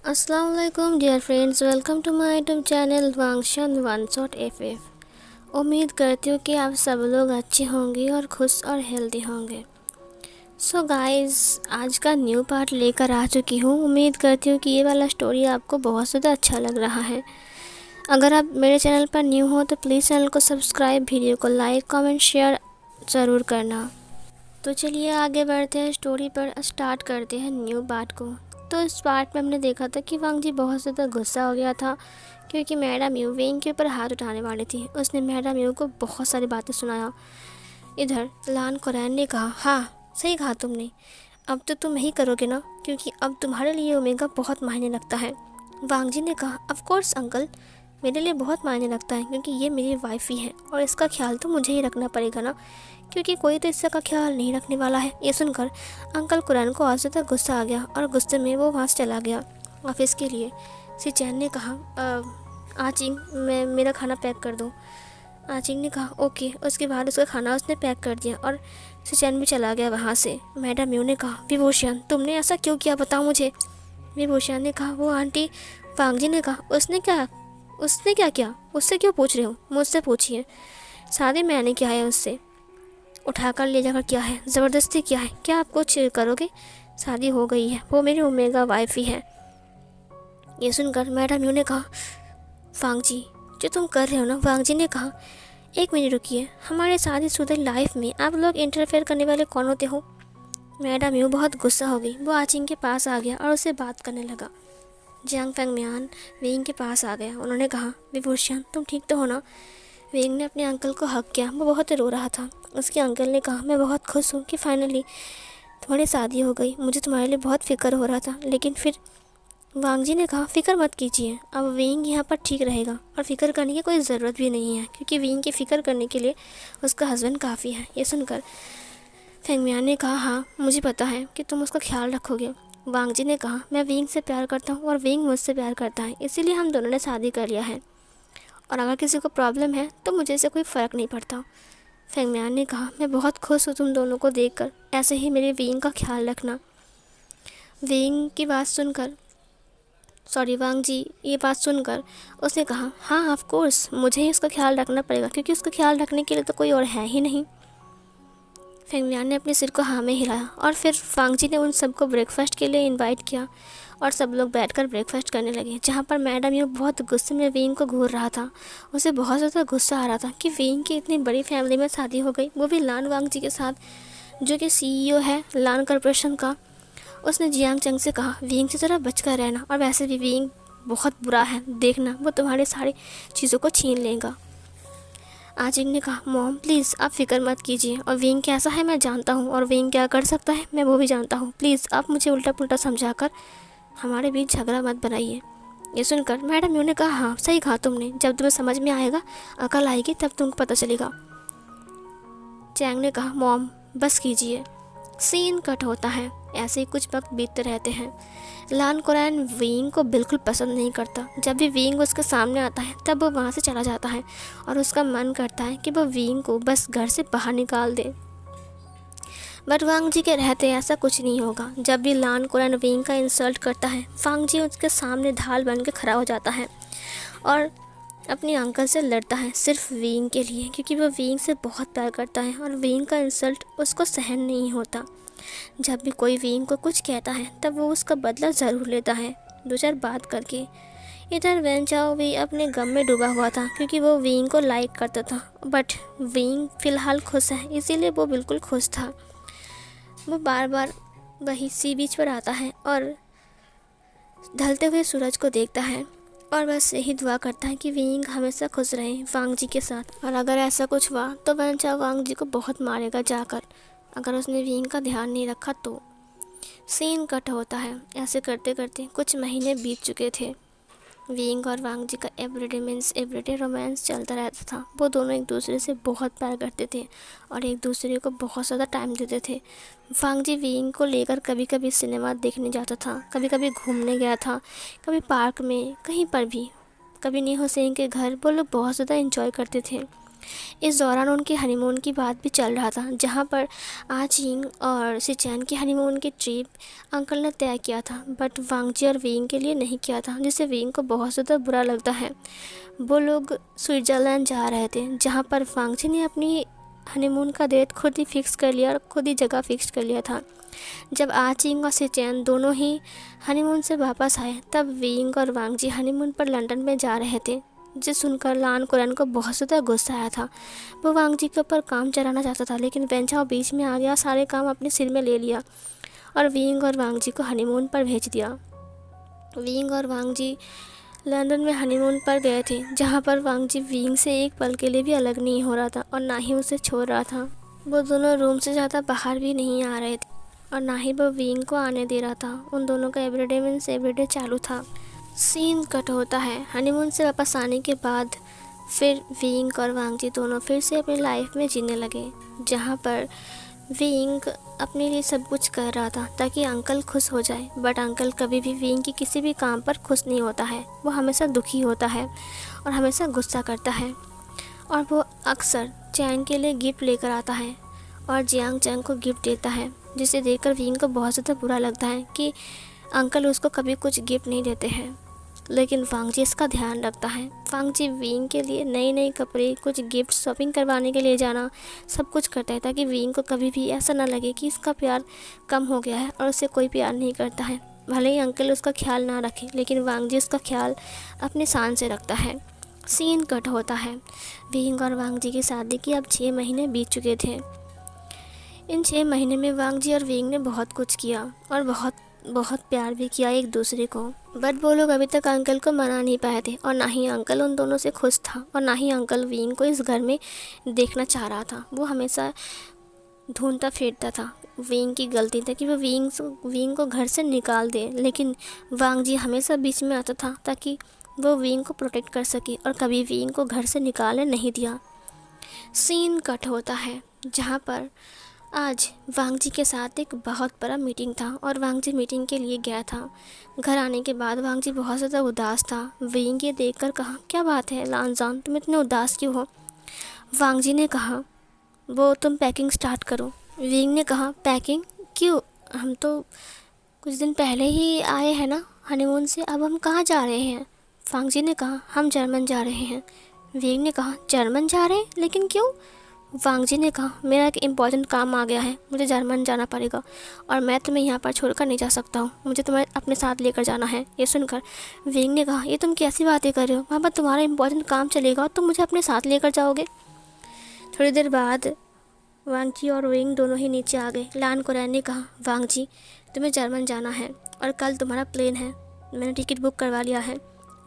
अस्सलाम वालेकुम dear friends, welcome to my YouTube channel वांगशन वन शॉट एफ। उम्मीद करती हूँ कि आप सब लोग अच्छे होंगे और खुश और हेल्दी होंगे। सो गाइस, आज का न्यू पार्ट लेकर आ चुकी हूँ। उम्मीद करती हूँ कि ये वाला स्टोरी आपको बहुत ज़्यादा अच्छा लग रहा है। अगर आप मेरे चैनल पर न्यू हो तो प्लीज़ चैनल को सब्सक्राइब, वीडियो को लाइक, कमेंट, शेयर ज़रूर करना। तो चलिए आगे बढ़ते हैं, स्टोरी पर स्टार्ट करते हैं न्यू पार्ट को। तो इस पार्ट में हमने देखा था कि वांग जी बहुत ज़्यादा गुस्सा हो गया था क्योंकि मैडम यू वेंग के ऊपर हाथ उठाने वाली थी। उसने मैडम यू को बहुत सारी बातें सुनाया। इधर लान कुरैन ने कहा, हाँ सही कहा तुमने, अब तो तुम यही करोगे ना, क्योंकि अब तुम्हारे लिए ओमेगा बहुत मायने रखता है। वांग जी ने कहा, ऑफ कोर्स अंकल, मेरे लिए बहुत मायने रखता है क्योंकि ये मेरी वाइफ ही है और इसका ख्याल तो मुझे ही रखना पड़ेगा ना, क्योंकि कोई तो इसका ख्याल नहीं रखने वाला है। ये सुनकर अंकल कुरैन को और ज़्यादा गुस्सा आ गया और गुस्से में वो वहाँ से चला गया ऑफिस के लिए। सिचैन ने कहा, आचिंग मैं मेरा खाना पैक कर दो। आचिंग ने कहा ओके। उसके बाद उसका खाना उसने पैक कर दिया और सिचैन भी चला गया वहाँ से। मैडम यू ने कहा, विभूषण तुमने ऐसा क्यों किया, बताओ मुझे। विभूषण ने कहा, वो आंटी। वांग जी ने कहा, उसने क्या किया, उससे क्यों पूछ रहे हो, मुझसे पूछिए। शादी मैंने किया है उससे, उठाकर ले जाकर किया है, ज़बरदस्ती किया है, क्या आप कुछ करोगे। शादी हो गई है, वो मेरी ओमेगा वाइफ ही है। ये सुनकर मैडम यू ने कहा, वांग जी जो तुम कर रहे हो ना। वांग जी ने कहा, एक मिनट रुकिए, हमारे शादीशुदा लाइफ में आप लोग इंटरफेयर करने वाले कौन होते हो। मैडम यू बहुत गुस्सा हो गई। वो आचिंग के पास आ गया और उससे बात करने लगा। जियांग फेंगमियान वेंग के पास आ गया। उन्होंने कहा, विभूषण तुम ठीक तो हो ना। वेंग ने अपने अंकल को हक किया। वो बहुत रो रहा था। उसके अंकल ने कहा, मैं बहुत खुश हूँ कि फाइनली तुम्हारी शादी हो गई, मुझे तुम्हारे लिए बहुत फ़िक्र हो रहा था। लेकिन फिर वांग जी ने कहा, फ़िक्र मत कीजिए, अब वेंग यहाँ पर ठीक रहेगा और फ़िक्र करने की कोई ज़रूरत भी नहीं है क्योंकि वेंग की फ़िक्र करने के लिए उसका हस्बैंड काफ़ी है। ये सुनकर फेंगमियान ने कहा, हाँ मुझे पता है कि तुम उसका ख्याल रखोगे। वांग जी ने कहा, मैं वेंग से प्यार करता हूँ और वेंग मुझसे प्यार करता है, इसीलिए हम दोनों ने शादी कर लिया है और अगर किसी को प्रॉब्लम है तो मुझे इससे कोई फ़र्क नहीं पड़ता। फेंगमियान ने कहा, मैं बहुत खुश हूँ तुम दोनों को देखकर, ऐसे ही मेरे वेंग का ख्याल रखना। वेंग की बात सुनकर वांग जी ये बात सुनकर उसने कहा, हाँ ऑफ कोर्स मुझे ही उसका ख्याल रखना पड़ेगा क्योंकि उसका ख्याल रखने के लिए तो कोई और है ही नहीं। फेंगमियान ने अपने सिर को हाँ में हिलाया और फिर वांग जी ने उन सबको ब्रेकफास्ट के लिए इनवाइट किया और सब लोग बैठकर ब्रेकफास्ट करने लगे, जहाँ पर मैडम यू बहुत गुस्से में वेंग को घूर रहा था। उसे बहुत ज़्यादा गुस्सा आ रहा था कि वेंग की इतनी बड़ी फैमिली में शादी हो गई, वो भी लान वांग जी के साथ, जो कि सीईओ है लान कॉरपोरेशन का। उसने जियांग चंग से कहा, वेंग से ज़रा बचकर रहना, और वैसे भी वेंग बहुत बुरा है, देखना वो तुम्हारी सारी चीज़ों को छीन लेगा। आजिंग ने कहा, मॉम प्लीज़ आप फिक्र मत कीजिए, और वेंग कैसा है मैं जानता हूँ और वेंग क्या कर सकता है मैं वो भी जानता हूँ, प्लीज़ आप मुझे उल्टा पुल्टा समझाकर हमारे बीच झगड़ा मत बनाइए। ये सुनकर मैडम यू ने कहा, हाँ सही कहा तुमने, जब तुम्हें समझ में आएगा, अकल आएगी, तब तुमको पता चलेगा। चैंग ने कहा, मॉम बस कीजिए। सीन कट होता है। ऐसे ही कुछ वक्त बीतते रहते हैं। लान कुरैन वेंग को बिल्कुल पसंद नहीं करता। जब भी वेंग उसके सामने आता है तब वो वहाँ से चला जाता है और उसका मन करता है कि वो वेंग को बस घर से बाहर निकाल दे। बट वांग जी के रहते ऐसा कुछ नहीं होगा। जब भी लान कुरैन वेंग का इंसल्ट करता है, वांग जी उसके सामने ढाल बन के खड़ा हो जाता है और अपने अंकल से लड़ता है सिर्फ वेंग के लिए, क्योंकि वो वेंग से बहुत प्यार करता है और वेंग का इंसल्ट उसको सहन नहीं होता। जब भी कोई वेंग को कुछ कहता है तब वो उसका बदला ज़रूर लेता है, दो चार बात करके। इधर वेन चाओ भी अपने गम में डूबा हुआ था क्योंकि वो वेंग को लाइक करता था, बट वेंग फ़िलहाल खुश है, इसीलिए वो बिल्कुल खुश था। वो बार बार वही सी बीच पर आता है और ढलते हुए सूरज को देखता है और बस यही दुआ करता है कि वेंग हमेशा खुश रहे वांग जी के साथ। और अगर ऐसा कुछ हुआ तो वेन चाओ वांग जी को बहुत मारेगा जाकर, अगर उसने वेंग का ध्यान नहीं रखा तो। सीन कट होता है। ऐसे करते करते कुछ महीने बीत चुके थे। वेंग और वांग जी का एवरीडे मीन्स एवरीडे रोमांस चलता रहता था। वो दोनों एक दूसरे से बहुत प्यार करते थे और एक दूसरे को बहुत ज़्यादा टाइम देते थे। वांग जी वेंग को लेकर कभी कभी सिनेमा देखने जाता था, कभी कभी घूमने गया था, कभी पार्क में, कहीं पर भी, कभी नीहो सेन के घर। वो लोग बहुत ज़्यादा इंजॉय करते थे। इस दौरान उनके हनीमून की बात भी चल रहा था, जहाँ पर आचिंग और सिचैन की हनीमून की ट्रिप अंकल ने तय किया था, बट वांगजी और विंग के लिए नहीं किया था, जिससे विंग को बहुत ज़्यादा बुरा लगता है। वो लोग स्विट्ज़रलैंड जा रहे थे, जहाँ पर वांगजी ने अपनी हनीमून का डेट खुद ही फिक्स कर लिया और खुद ही जगह फिक्स कर लिया था। जब आचिंग और सिचैन दोनों ही हनीमून से वापस आए, तब विंग और वांगजी हनीमून पर लंदन में जा रहे थे, जिसे सुनकर लान कुरैन को बहुत ज़्यादा गुस्सा आया था। वो वांगजी के ऊपर काम चलाना चाहता था, लेकिन वेंचाओ बीच में आ गया, सारे काम अपने सिर में ले लिया और विंग और वांगजी को हनीमून पर भेज दिया। विंग और वांगजी लंदन में हनीमून पर गए थे, जहाँ पर वांगजी विंग से एक पल के लिए भी अलग नहीं हो रहा था और ना ही उसे छोड़ रहा था। वो दोनों रूम से ज़्यादा बाहर भी नहीं आ रहे थे और ना ही वो विंग को आने दे रहा था। उन दोनों का एवरीडे मीन्स एवरीडे चालू था। सीन कट होता है हनीमून से वापस आने के बाद। फिर विंग और वांगजी दोनों फिर से अपनी लाइफ में जीने लगे, जहाँ पर विंग अपने लिए सब कुछ कर रहा था ताकि अंकल खुश हो जाए, बट अंकल कभी भी विंग की किसी भी काम पर खुश नहीं होता है। वो हमेशा दुखी होता है और हमेशा गुस्सा करता है, और वो अक्सर चैंग के लिए गिफ्ट लेकर आता है और जियांग चैंग को गिफ्ट देता है, जिसे देखकर विंग को बहुत ज़्यादा बुरा लगता है कि अंकल उसको कभी कुछ गिफ्ट नहीं देते हैं। लेकिन वांगजी इसका ध्यान रखता है। वांगजी विंग के लिए नए नए कपड़े, कुछ गिफ्ट, शॉपिंग करवाने के लिए जाना, सब कुछ करता है ताकि विंग को कभी भी ऐसा ना लगे कि इसका प्यार कम हो गया है और उससे कोई प्यार नहीं करता है। भले ही अंकल उसका ख्याल ना रखे, लेकिन वांगजी उसका ख्याल अपने शान से रखता है। सीन कट होता है विंग और वांगजी की शादी की अब 6 महीने बीत चुके थे। इन 6 महीने में वांगजी और विंग ने बहुत कुछ किया और बहुत बहुत प्यार भी किया एक दूसरे को, बट वो लोग अभी तक अंकल को मना नहीं पाए थे और ना ही अंकल उन दोनों से खुश था और ना ही अंकल विंग को इस घर में देखना चाह रहा था। वो हमेशा ढूंढता फिरता था। विंग की गलती थी कि वो विंग को घर से निकाल दे, लेकिन वांगजी हमेशा बीच में आता था ताकि वो विंग को प्रोटेक्ट कर सके और कभी विंग को घर से निकालने नहीं दिया। सीन कट होता है जहाँ पर आज वांगजी के साथ एक बहुत बड़ा मीटिंग था और वांगजी मीटिंग के लिए गया था। घर आने के बाद वांगजी बहुत ज़्यादा उदास था। विंग ये देखकर कहा, क्या बात है लानजान, तुम इतने उदास क्यों हो? वांगजी ने कहा, वो तुम पैकिंग स्टार्ट करो। विंग ने कहा, पैकिंग क्यों? हम तो कुछ दिन पहले ही आए हैं ना हनीमून से, अब हम कहाँ जा रहे हैं? वांगजी ने कहा, हम जर्मन जा रहे हैं। विंग ने कहा, जर्मन जा रहे हैं, लेकिन क्यों? वांगजी ने कहा, मेरा एक इम्पॉर्टेंट काम आ गया है, मुझे जर्मन जाना पड़ेगा और मैं तुम्हें यहाँ पर छोड़कर नहीं जा सकता हूँ, मुझे तुम्हें अपने साथ लेकर जाना है। ये सुनकर विंग ने कहा, ये तुम कैसी बातें कर रहे हो? वहाँ पर तुम्हारा इम्पॉर्टेंट काम चलेगा और तुम मुझे अपने साथ लेकर जाओगे? थोड़ी देर बाद वांगजी और विंग दोनों ही नीचे आ गए। लान कुरैन ने कहा, वांगजी तुम्हें जर्मन जाना है और कल तुम्हारा प्लेन है, मैंने टिकट बुक करवा लिया है।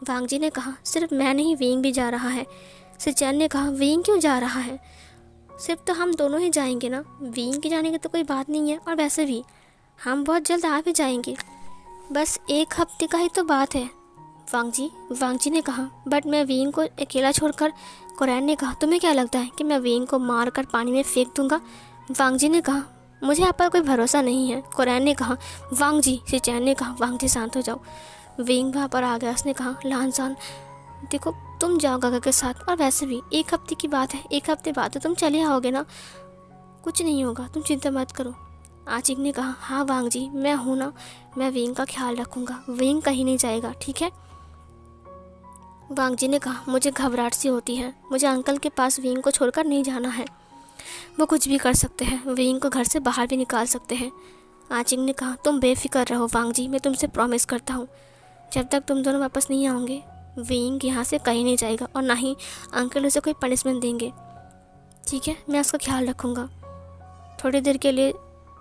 वांगजी ने कहा, सिर्फ मैं नहीं, विंग भी जा रहा है। सिचैन ने कहा, विंग क्यों जा रहा है? सिर्फ तो हम दोनों ही जाएंगे ना, विंग के जाने की तो कोई बात नहीं है, और वैसे भी हम बहुत जल्द आ भी जाएंगे, बस 1 हफ्ते का ही तो बात है। वांगजी ने कहा, बट मैं विंग को अकेला छोड़कर। कुरैन ने कहा, तुम्हें क्या लगता है कि मैं विंग को मार कर पानी में फेंक दूंगा? वांगजी ने कहा, मुझे आप पर कोई भरोसा नहीं है। कुरैन ने कहा, वांगजी। सिचैन ने कहा, वांगजी शांत हो जाओ। विंग वहाँ पर आ गया। उसने कहा, लानसान देखो, तुम जाओ गागा के साथ, और वैसे भी 1 हफ्ते की बात है, 1 हफ्ते बाद तो तुम चले आओगे ना, कुछ नहीं होगा, तुम चिंता मत करो। आचिंग ने कहा, हाँ वांगजी, मैं हूँ ना, मैं विंग का ख्याल रखूँगा, विंग कहीं नहीं जाएगा, ठीक है? वांगजी ने कहा, मुझे घबराहट सी होती है, मुझे अंकल के पास विंग को छोड़कर नहीं जाना है, वो कुछ भी कर सकते हैं, विंग को घर से बाहर भी निकाल सकते हैं। आचिंग ने कहा, तुम बेफिक्र रहो वांगजी, मैं तुमसे प्रॉमिस करता हूँ, जब तक तुम दोनों वापस नहीं आओगे विंग यहाँ से कहीं नहीं जाएगा और ना ही अंकल उसे कोई पनिशमेंट देंगे, ठीक है? मैं उसका ख्याल रखूँगा। थोड़ी देर के लिए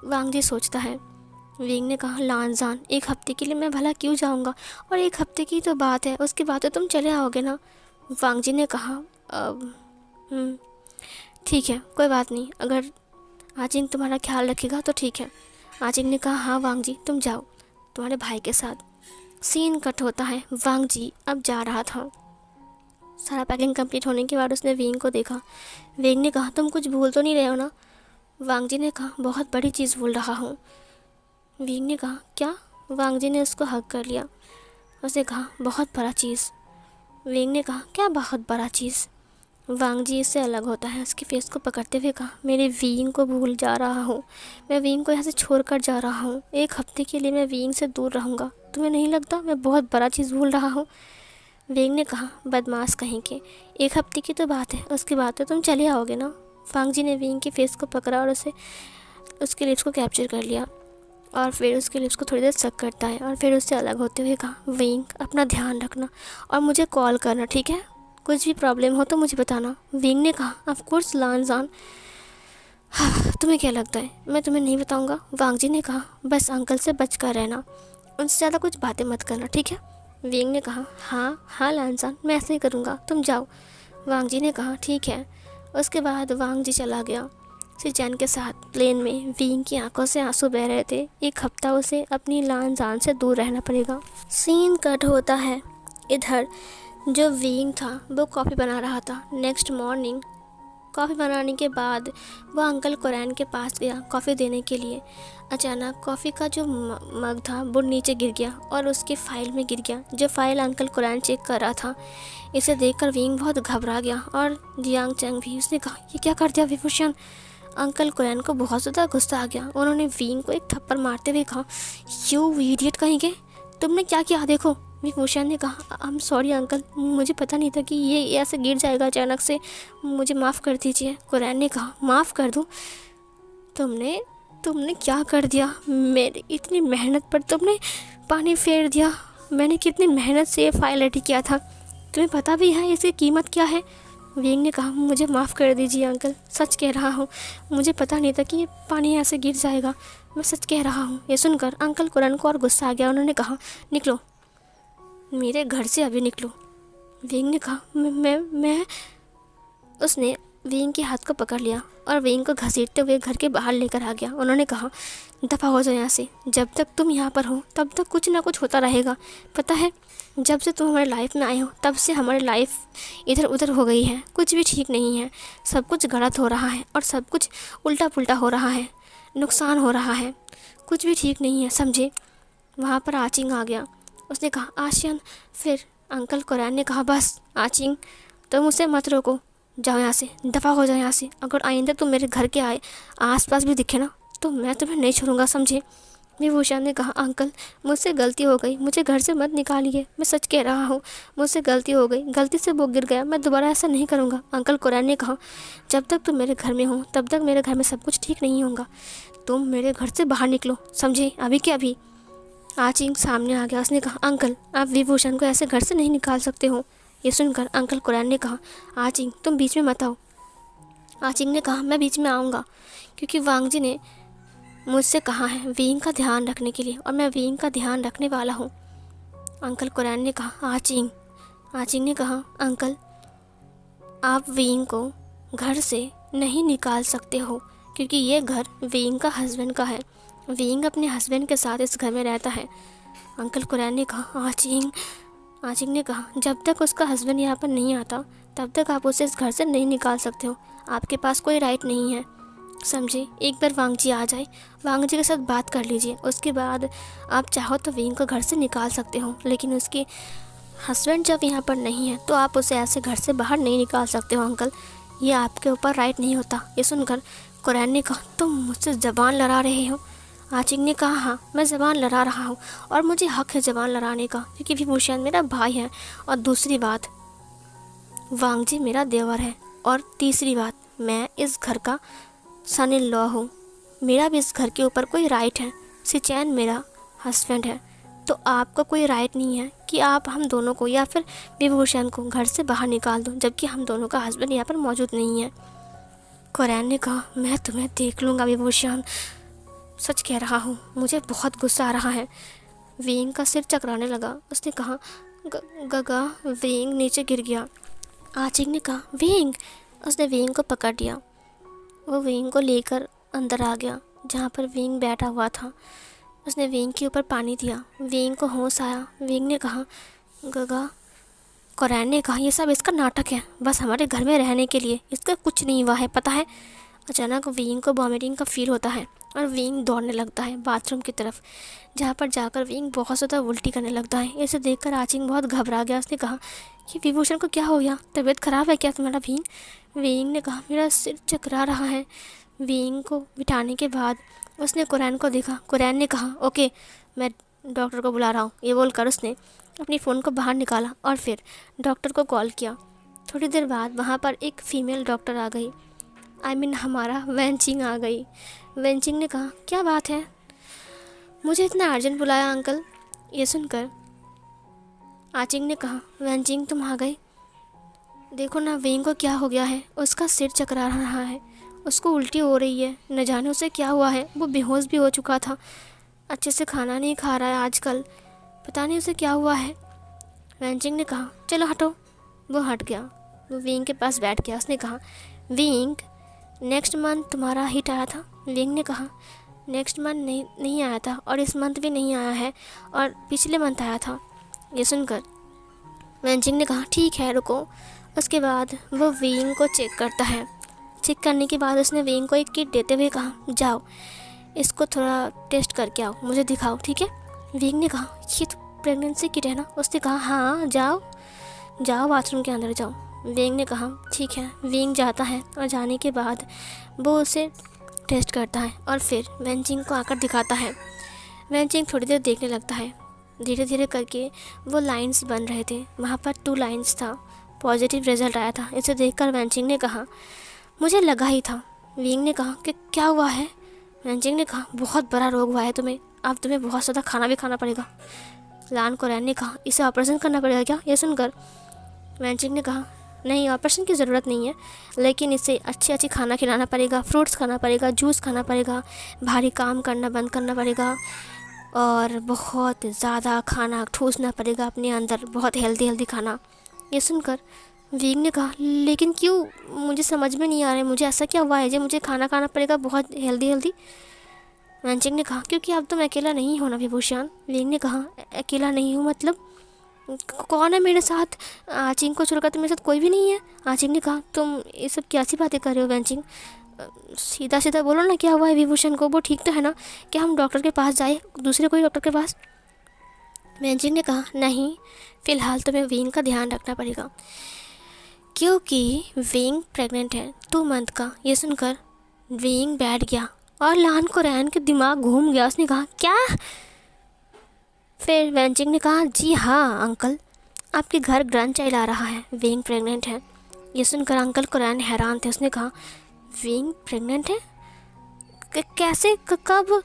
वांगजी सोचता है। विंग ने कहा, लानजान 1 हफ्ते के लिए मैं भला क्यों जाऊँगा, और 1 हफ्ते की तो बात है, उसके बाद तो तुम चले आओगे ना। वांगजी ने कहा, ठीक है, कोई बात नहीं, अगर आचिंग तुम्हारा ख्याल रखेगा तो ठीक है। आचिंग ने कहा, हाँ वांगजी, तुम जाओ तुम्हारे भाई के साथ। सीन कट होता है वांगजी अब जा रहा था। सारा पैकिंग कंप्लीट होने के बाद उसने विंग को देखा। विंग ने कहा, तुम कुछ भूल तो नहीं रहे हो ना? वांगजी ने कहा, बहुत बड़ी चीज़ भूल रहा हूँ। विंग ने कहा, क्या? वांगजी ने उसको हग कर लिया। उसने कहा, बहुत बड़ा चीज़। विंग ने कहा, क्या बहुत बड़ा चीज़? वांग जी इससे अलग होता है। उसके फेस को पकड़ते हुए कहा, मेरे वीइंग को भूल जा रहा हूँ, मैं वीइंग को यहाँ से छोड़ कर जा रहा हूँ। 1 हफ्ते के लिए मैं वीइंग से दूर रहूँगा। तुम्हें नहीं लगता मैं बहुत बड़ा चीज़ भूल रहा हूँ? वीइंग ने कहा, बदमाश कहीं के, 1 हफ्ते की तो बात है, उसके बाद तो तुम चले आओगे ना। वांग जी ने वीइंग के फेस को पकड़ा और उसके लिप्स को कैप्चर कर लिया और फिर उसके लिप्स को थोड़ी देर सक करता है और फिर उससे अलग होते हुए कहा, वीइंग अपना ध्यान रखना और मुझे कॉल करना, ठीक है? कुछ भी प्रॉब्लम हो तो मुझे बताना। वीइंग ने कहा, ऑफ कोर्स लानजान। तुम्हें क्या लगता है मैं तुम्हें नहीं बताऊंगा? वांग जी ने कहा, बस अंकल से बच कर रहना, उनसे ज़्यादा कुछ बातें मत करना, ठीक है? वीइंग ने कहा, हाँ हाँ लानजान, मैं ऐसे ही करूँगा, तुम जाओ। वांग जी ने कहा, ठीक है। उसके बाद वांग जी चला गया। सिचैन के साथ प्लेन में वीइंग की आंखों से आंसू बह रहे थे। 1 हफ्ता उसे अपनी लानजान से दूर रहना पड़ेगा। सीन कट होता है। इधर जो वीइंग था वो कॉफ़ी बना रहा था। नेक्स्ट मॉर्निंग कॉफ़ी बनाने के बाद वो अंकल कुरैन के पास गया कॉफ़ी देने के लिए। अचानक कॉफ़ी का जो मग था वो नीचे गिर गया और उसके फाइल में गिर गया, जो फाइल अंकल कुरैन चेक कर रहा था। इसे देखकर वीइंग बहुत घबरा गया और जियांग चैंग भी। उसने कहा, ये क्या कर दिया विभूषण? अंकल कुरैन को बहुत ज़्यादा गुस्सा आ गया। उन्होंने वीइंग को एक थप्पड़ मारते हुए कहा, यू इडियट कहीं के, तुमने क्या किया? देखो। विभूषण ने कहा, आई एम सॉरी अंकल, मुझे पता नहीं था कि ये ऐसे गिर जाएगा अचानक से, मुझे माफ़ कर दीजिए। कुरैन ने कहा, माफ़ कर दूँ? तुमने क्या कर दिया? मेरी इतनी मेहनत पर तुमने पानी फेर दिया। मैंने कितनी मेहनत से ये फाइल रेडी किया था, तुम्हें पता भी है इसकी कीमत क्या है? वीइंग ने कहा, मुझे माफ़ कर दीजिए अंकल, सच कह रहा हूँ, मुझे पता नहीं था कि ये पानी ऐसे गिर जाएगा, मैं सच कह रहा हूँ। ये सुनकर अंकल कुरैन को और गुस्सा आ गया। उन्होंने कहा, निकलो मेरे घर से, अभी निकलो। वीइंग ने कहा, मैं उसने वीइंग के हाथ को पकड़ लिया और वीइंग को घसीटते हुए घर के बाहर लेकर आ गया। उन्होंने कहा, दफ़ा हो जाओ यहाँ से, जब तक तुम यहाँ पर हो तब तक कुछ ना कुछ होता रहेगा। पता है, जब से तुम हमारी लाइफ में आए हो तब से हमारी लाइफ इधर उधर हो गई है, कुछ भी ठीक नहीं है, सब कुछ गलत हो रहा है और सब कुछ उल्टा पुल्टा हो रहा है, नुकसान हो रहा है, कुछ भी ठीक नहीं है, समझे? वहाँ पर आचिंग आ गया। उसने कहा, आशियन। फिर अंकल कुरैन ने कहा, बस आचिंग, तुम उसे मत रोको, जाओ यहाँ से, दफ़ा हो जाओ यहाँ से। अगर आइंदा तुम मेरे घर के आसपास भी दिखे ना तो मैं तुम्हें नहीं छोड़ूंगा, समझे? विभूषण ने कहा, अंकल मुझसे गलती हो गई, मुझे घर से मत निकालिए, मैं सच कह रहा हूँ, मुझसे गलती हो गई, गलती से वो गिर गया, मैं दोबारा ऐसा नहीं करूँगा। अंकल कुरैन ने कहा, जब तक तुम मेरे घर में हो तब तक मेरे घर में सब कुछ ठीक नहीं होगा, तुम मेरे घर से बाहर निकलो, समझे? अभी के अभी। आचिंग सामने आ गया। उसने कहा, अंकल आप विभूषण को ऐसे घर से नहीं निकाल सकते हो। ये सुनकर अंकल कुरैन ने कहा, आचिंग तुम बीच में मत आओ। आचिंग ने कहा, मैं बीच में आऊँगा क्योंकि वांग जी ने मुझसे कहा है वीइंग का ध्यान रखने के लिए और मैं वीइंग का ध्यान रखने वाला हूँ। अंकल कुरैन ने कहा, आचिंग ने कहा, अंकल आप वीइंग को घर से नहीं निकाल सकते हो क्योंकि ये घर वीइंग का हस्बैंड का है, वीइंग अपने हस्बैंड के साथ इस घर में रहता है। अंकल कुरैन ने कहा, आचिंग ने कहा, जब तक उसका हस्बैंड यहाँ पर नहीं आता तब तक आप उसे इस घर से नहीं निकाल सकते हो, आपके पास कोई राइट नहीं है, समझे? एक बार वांग जी आ जाए, वांग जी के साथ बात कर लीजिए, उसके बाद आप चाहो तो वीइंग को घर से निकाल सकते हो, लेकिन उसके हस्बैंड जब यहाँ पर नहीं है तो आप उसे ऐसे घर से बाहर नहीं निकाल सकते हो अंकल, ये आपके ऊपर राइट नहीं होता। ये सुनकर कुरैन ने कहा, तुम मुझसे ज़बान लड़ा रहे हो? आचिंग ने कहा, हाँ मैं ज़बान लड़ा रहा हूँ और मुझे हक है ज़बान लड़ाने का क्योंकि विभूषण मेरा भाई है, और दूसरी बात वांग जी मेरा देवर है, और तीसरी बात मैं इस घर का सन इन लॉ हूँ, मेरा भी इस घर के ऊपर कोई राइट है, सिचैन मेरा हस्बैंड है, तो आपका कोई राइट नहीं है कि आप हम दोनों को या फिर विभूषण को घर से बाहर निकाल दो जबकि हम दोनों का हस्बैंड यहाँ पर मौजूद नहीं है। कुरैन ने कहा, मैं तुम्हें देख लूँगा विभूषण, सच कह रहा हूँ, मुझे बहुत गुस्सा आ रहा है। वीइंग का सिर चकराने लगा। उसने कहा, गगा। वीइंग नीचे गिर गया। आचिंग ने कहा, वीइंग। उसने वीइंग को पकड़ लिया। वो वीइंग को लेकर अंदर आ गया जहाँ पर वीइंग बैठा हुआ था। उसने वीइंग के ऊपर पानी दिया। वीइंग को होश आया। वीइंग ने कहा, गगा। कुरैन ने कहा, ये सब इसका नाटक है, बस हमारे घर में रहने के लिए, इसका कुछ नहीं हुआ है, पता है? अचानक वीइंग को वॉमिटिंग का फील होता है और वीइंग दौड़ने लगता है बाथरूम की तरफ, जहाँ पर जाकर वीइंग बहुत ज़्यादा उल्टी करने लगता है। इसे देखकर आचिंग बहुत घबरा गया। उसने कहा, ये विभूषण को क्या हो गया, तबीयत ख़राब है क्या तुम्हारा विंग? विंग ने कहा मेरा सिर चकरा रहा है। विंग को बिठाने के बाद उसने कुरैन को देखा। कुरैन ने कहा ओके मैं डॉक्टर को बुला रहा हूँ। ये बोलकर उसने अपनी फ़ोन को बाहर निकाला और फिर डॉक्टर को कॉल किया। थोड़ी देर बाद वहाँ पर एक फ़ीमेल डॉक्टर आ गई, हमारा वेंचिंग आ गई। वेंचिंग ने कहा क्या बात है, मुझे इतना अर्जेंट बुलाया अंकल? ये सुनकर आचिंग ने कहा वेंचिंग तुम आ गए, देखो ना वेंग को क्या हो गया है, उसका सिर चकरा रहा है, उसको उल्टी हो रही है, न जाने उसे क्या हुआ है, वो बेहोश भी हो चुका था, अच्छे से खाना नहीं खा रहा है आजकल, पता नहीं उसे क्या हुआ है। वेंचिंग ने कहा चलो हटो। वो हट गया, वो विंग के पास बैठ गया। उसने कहा विंग नेक्स्ट मंथ तुम्हारा हिट आया था? विंग ने कहा नेक्स्ट मंथ नहीं आया था, और इस मंथ भी नहीं आया है, और पिछले मंथ आया था। ये सुनकर वेंचिंग ने कहा ठीक है रुको। उसके बाद वो विंग को चेक करता है। चेक करने के बाद उसने विंग को एक किट देते हुए कहा जाओ इसको थोड़ा टेस्ट करके आओ, मुझे दिखाओ ठीक है। विंग ने कहा ये तो प्रेगनेंसी किट है ना? उसने कहा हाँ जाओ जाओ बाथरूम के अंदर जाओ। विंग ने कहा ठीक है। विंग जाता है और जाने के बाद वो उसे टेस्ट करता है और फिर वेंचिंग को आकर दिखाता है। वेंचिंग थोड़ी देर देखने लगता है। धीरे धीरे करके वो लाइंस बन रहे थे, वहाँ पर 2 लाइंस था, पॉजिटिव रिजल्ट आया था। इसे देखकर वेंचिंग ने कहा मुझे लगा ही था। विंग ने कहा कि क्या हुआ है? वेंचिंग ने कहा बहुत बड़ा रोग हुआ है तुम्हें, अब तुम्हें बहुत ज़्यादा खाना भी खाना पड़ेगा। लान कोरैन ने कहा इसे ऑपरेशन करना पड़ेगा क्या? ये सुनकर वेंचिंग ने कहा नहीं ऑपरेशन की ज़रूरत नहीं है, लेकिन इसे अच्छी खाना खिलाना पड़ेगा, फ्रूट्स खाना पड़ेगा, जूस खाना पड़ेगा, भारी काम करना बंद करना पड़ेगा, और बहुत ज़्यादा खाना ठूसना पड़ेगा अपने अंदर, बहुत हेल्दी खाना। ये सुनकर विंग ने कहा लेकिन क्यों, मुझे समझ में नहीं आ रहा है, मुझे ऐसा क्या हुआ है जो मुझे खाना खाना पड़ेगा बहुत हेल्दी? वेंचिंग ने कहा क्योंकि अब तुम अकेला नहीं हो ना विभूषण। विंग ने कहा अकेला नहीं हूँ मतलब? कौन है मेरे साथ? आचिंग को छोड़कर तो मेरे साथ कोई भी नहीं है। आचिंग ने कहा तुम ये सब कैसी बातें कर रहे हो वेंचिंग, सीधा सीधा बोलो ना क्या हुआ है विभूषण को, वो ठीक तो है ना? क्या हम डॉक्टर के पास जाए, दूसरे कोई डॉक्टर के पास? वेंचिंग ने कहा नहीं, फ़िलहाल तुम्हें विंग का ध्यान रखना पड़ेगा क्योंकि विंग प्रेग्नेंट है 2 मंथ का। ये सुनकर विंग बैठ गया और लान कोरैन के दिमाग घूम गया। उसने कहा क्या? फिर वेंचिंग ने कहा जी हाँ अंकल, आपके घर ग्रैंड चाइल्ड आ रहा है, विंग प्रेग्नेंट है। ये सुनकर अंकल कोरैन हैरान थे। उसने कहा विंग प्रेग्नेंट है? कैसे कब?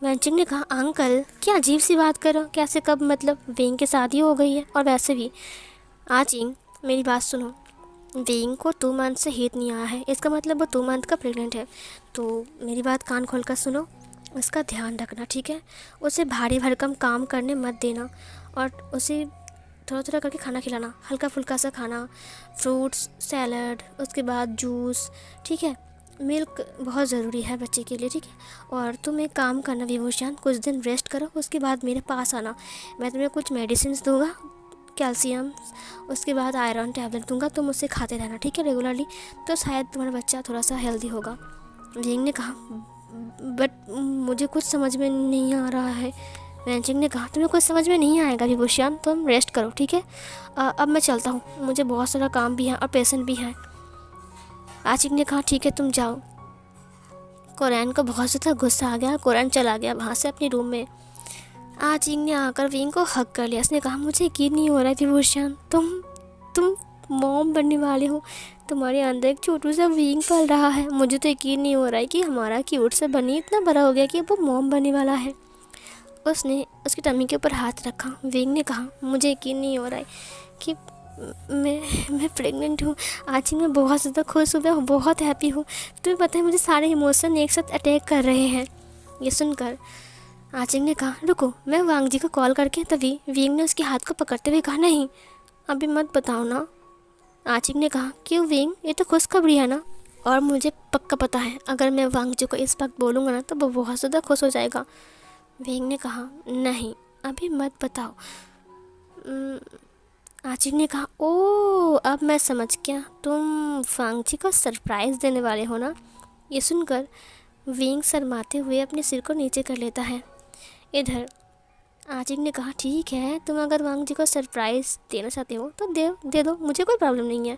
वेंचिंग ने कहा अंकल क्या अजीब सी बात कर रहे हो, कैसे कब मतलब? विंग की शादी हो गई है, और वैसे भी आचिंग मेरी बात सुनो, विंग को 2 मंथ से हीट नहीं आया है, इसका मतलब वो 2 मंथ का प्रेग्नेंट है। तो मेरी बात कान खोल कर सुनो, उसका ध्यान रखना ठीक है, उसे भारी भरकम काम करने मत देना, और उसे थोड़ा थोड़ा करके खाना खिलाना, हल्का फुल्का सा खाना, फ्रूट्स सैलड, उसके बाद जूस, ठीक है। मिल्क बहुत ज़रूरी है बच्चे के लिए, ठीक है। और तुम एक काम करना विभूषण, कुछ दिन रेस्ट करो, उसके बाद मेरे पास आना, मैं तुम्हें कुछ मेडिसिन दूंगा, कैल्शियम, उसके बाद आयरन टैबलेट दूंगा, तुम उसे खाते रहना ठीक है रेगुलरली, तो शायद तुम्हारा बच्चा थोड़ा सा हेल्दी होगा। विंग ने कहा बट मुझे कुछ समझ में नहीं आ रहा है। वेंचिंग ने कहा तुम्हें कुछ समझ में नहीं आएगा विभूषण, तुम रेस्ट करो ठीक है। अब मैं चलता हूँ, मुझे बहुत सारा काम भी है और पेशेंट भी है। आचिंग ने कहा ठीक है तुम जाओ। कोरैन को बहुत ज़्यादा गुस्सा आ गया, कोरैन चला गया वहाँ से अपने रूम में। आचिंग ने आकर विंग को हक कर लिया। उसने कहा मुझे यकीन नहीं हो रहा है विभूषण, तुम मॉम बनने वाले हो, तुम्हारे अंदर एक छोटू सा विंग पल रहा है, मुझे तो यकीन नहीं हो रहा है कि हमारा क्यूट सा बनी इतना बड़ा हो गया कि वो मॉम बनने वाला है। उसने उसकी टमी के ऊपर हाथ रखा। विंग ने कहा मुझे यकीन नहीं हो रहा है कि मैं प्रेग्नेंट हूँ। आचिंग मैं बहुत ज़्यादा खुश हूँ, मैं बहुत हैप्पी हूँ। तुम्हें पता है मुझे सारे इमोशन एक साथ अटैक कर रहे हैं। ये सुनकर आचिंग ने कहा रुको, मैं वांग जी को कॉल करके, तभी विंग ने उसके हाथ को पकड़ते हुए कहा नहीं अभी मत बताओ ना। आचिंग ने कहा क्यों विंग, ये तो खुशखबरी है ना, और मुझे पक्का पता है अगर मैं वांग जी को इस वक्त बोलूँगा ना तो वो बहुत ज़्यादा खुश हो जाएगा। विंग ने कहा नहीं अभी मत बताओ। आचिंग ने कहा ओ अब मैं समझ गया, तुम वांग जी को सरप्राइज़ देने वाले हो ना। ये सुनकर विंग शर्माते हुए अपने सिर को नीचे कर लेता है। इधर आजिन ने कहा ठीक है, तुम अगर वांग जी को सरप्राइज़ देना चाहते हो तो दे दो, मुझे कोई प्रॉब्लम नहीं है।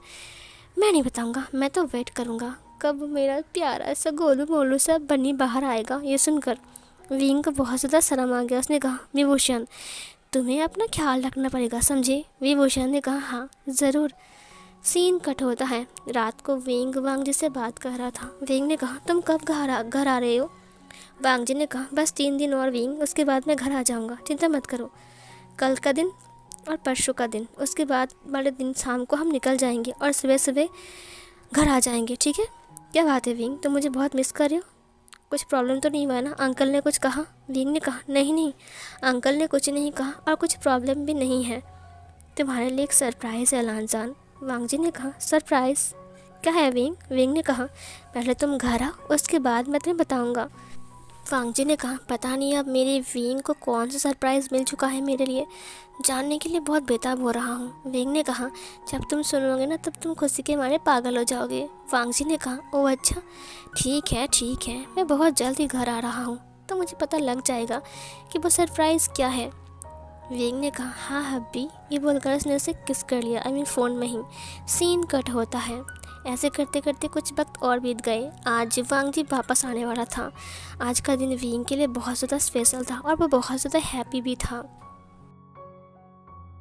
मैं नहीं बताऊंगा, मैं तो वेट करूंगा कब मेरा प्यारा सा गोलू मोलू सा बन्नी बाहर आएगा। ये सुनकर विंग को बहुत ज़्यादा शर्म आ गया। उसने कहा विभूषण तुम्हें अपना ख्याल रखना पड़ेगा, समझे। विभूषण ने कहा हाँ ज़रूर। सीन कट होता है। रात को विंग वांग जी से बात कर रहा था। विंग ने कहा तुम कब घर आ रहे हो। वांग जी ने कहा बस 3 दिन और विंग, उसके बाद मैं घर आ जाऊंगा, चिंता मत करो। कल का दिन और परसों का दिन, उसके बाद वाले दिन शाम को हम निकल जाएंगे और सुबह सुबह घर आ जाएंगे, ठीक है। क्या बात है विंग, तुम मुझे बहुत मिस कर रहे हो। कुछ प्रॉब्लम तो नहीं हुआ ना, अंकल ने कुछ कहा। विंग ने कहा नहीं नहीं, अंकल ने कुछ नहीं कहा और कुछ प्रॉब्लम भी नहीं है। तुम्हारे लिए एक सरप्राइज़ है लांजान। वांग जी ने कहा सरप्राइज़ क्या है विंग। विंग ने कहा पहले तुम घर आओ, उसके बाद मैं तुम्हें बताऊंगा। वांग जी ने कहा पता नहीं अब मेरी विंग को कौन सा सरप्राइज़ मिल चुका है मेरे लिए, जानने के लिए बहुत बेताब हो रहा हूँ। विंग ने कहा जब तुम सुनोगे ना तब तुम खुशी के मारे पागल हो जाओगे। वांग जी ने कहा ओह अच्छा, ठीक है, मैं बहुत जल्द ही घर आ रहा हूँ तो मुझे पता लग जाएगा कि वो सरप्राइज़ क्या है। विंग ने कहा हाँ हब्बी। ये बोलकर उसने उसे किस कर लिया, आई मीन फ़ोन में ही। सीन कट होता है। ऐसे करते करते कुछ वक्त और बीत गए। आज वांग जी वापस आने वाला था। आज का दिन विंग के लिए बहुत ज़्यादा स्पेशल था और वो बहुत ज़्यादा हैप्पी भी था।